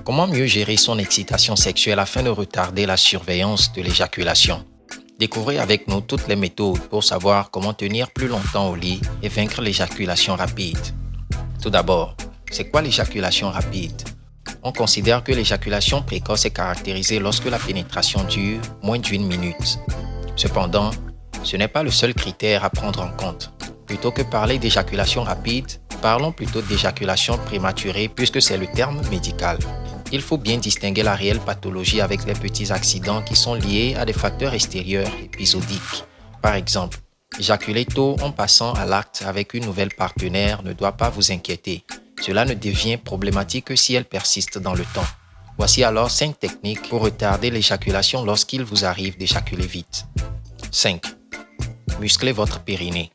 Comment mieux gérer son excitation sexuelle afin de retarder la surveillance de l'éjaculation? Découvrez avec nous toutes les méthodes pour savoir comment tenir plus longtemps au lit et vaincre l'éjaculation rapide. Tout d'abord, c'est quoi l'éjaculation rapide? On considère que l'éjaculation précoce est caractérisée lorsque la pénétration dure moins d'1 minute. Cependant, ce n'est pas le seul critère à prendre en compte. Plutôt que parler d'éjaculation rapide, parlons plutôt d'éjaculation prématurée puisque c'est le terme médical. Il faut bien distinguer la réelle pathologie avec les petits accidents qui sont liés à des facteurs extérieurs épisodiques. Par exemple, éjaculer tôt en passant à l'acte avec une nouvelle partenaire ne doit pas vous inquiéter. Cela ne devient problématique que si elle persiste dans le temps. Voici alors 5 techniques pour retarder l'éjaculation lorsqu'il vous arrive d'éjaculer vite. 5. Musclez votre périnée.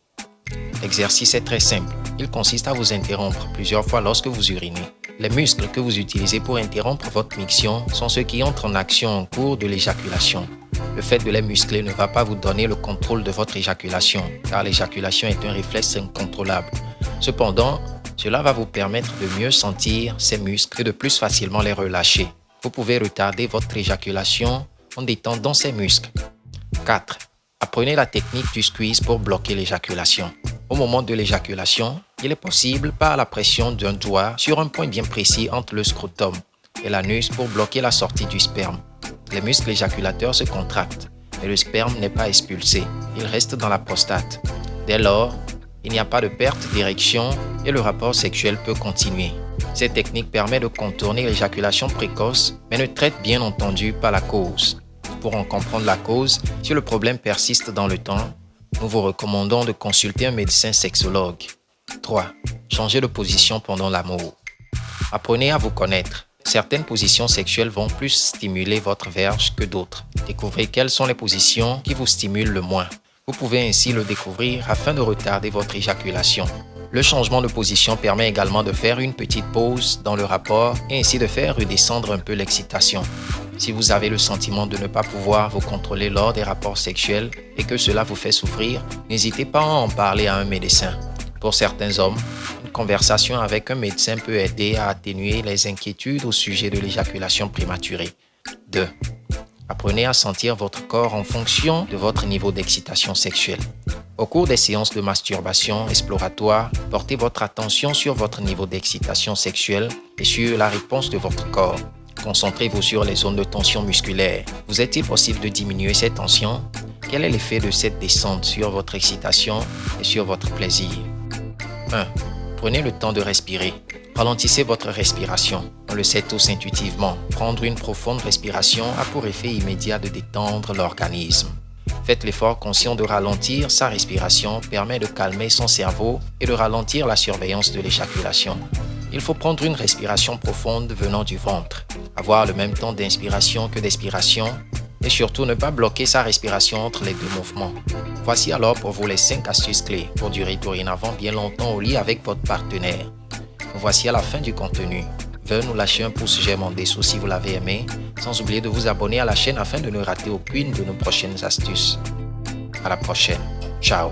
L'exercice est très simple. Il consiste à vous interrompre plusieurs fois lorsque vous urinez. Les muscles que vous utilisez pour interrompre votre miction sont ceux qui entrent en action au cours de l'éjaculation. Le fait de les muscler ne va pas vous donner le contrôle de votre éjaculation, car l'éjaculation est un réflexe incontrôlable. Cependant, cela va vous permettre de mieux sentir ces muscles et de plus facilement les relâcher. Vous pouvez retarder votre éjaculation en détendant ces muscles. 4. Apprenez la technique du squeeze pour bloquer l'éjaculation. Au moment de l'éjaculation, il est possible, par la pression d'un doigt sur un point bien précis entre le scrotum et l'anus pour bloquer la sortie du sperme. Les muscles éjaculateurs se contractent, mais le sperme n'est pas expulsé, il reste dans la prostate. Dès lors, il n'y a pas de perte d'érection et le rapport sexuel peut continuer. Cette technique permet de contourner l'éjaculation précoce, mais ne traite bien entendu pas la cause. Pour en comprendre la cause, si le problème persiste dans le temps, nous vous recommandons de consulter un médecin sexologue. 3. Changez de position pendant l'amour. Apprenez à vous connaître. Certaines positions sexuelles vont plus stimuler votre verge que d'autres. Découvrez quelles sont les positions qui vous stimulent le moins. Vous pouvez ainsi le découvrir afin de retarder votre éjaculation. Le changement de position permet également de faire une petite pause dans le rapport et ainsi de faire redescendre un peu l'excitation. Si vous avez le sentiment de ne pas pouvoir vous contrôler lors des rapports sexuels et que cela vous fait souffrir, n'hésitez pas à en parler à un médecin. Pour certains hommes, une conversation avec un médecin peut aider à atténuer les inquiétudes au sujet de l'éjaculation prématurée. 2. Apprenez à sentir votre corps en fonction de votre niveau d'excitation sexuelle. Au cours des séances de masturbation exploratoire, portez votre attention sur votre niveau d'excitation sexuelle et sur la réponse de votre corps. Concentrez-vous sur les zones de tension musculaire. Vous est-il possible de diminuer ces tensions? Quel est l'effet de cette descente sur votre excitation et sur votre plaisir? 1. Prenez le temps de respirer. Ralentissez votre respiration. On le sait tous intuitivement. Prendre une profonde respiration a pour effet immédiat de détendre l'organisme. Faites l'effort conscient de ralentir sa respiration permet de calmer son cerveau et de ralentir la surveillance de l'éjaculation. Il faut prendre une respiration profonde venant du ventre, avoir le même temps d'inspiration que d'expiration et surtout ne pas bloquer sa respiration entre les deux mouvements. Voici alors pour vous les 5 astuces clés pour durer dorénavant bien longtemps au lit avec votre partenaire. Nous voici à la fin du contenu. Veuillez nous lâcher un pouce j'aime en dessous si vous l'avez aimé, sans oublier de vous abonner à la chaîne afin de ne rater aucune de nos prochaines astuces. À la prochaine. Ciao.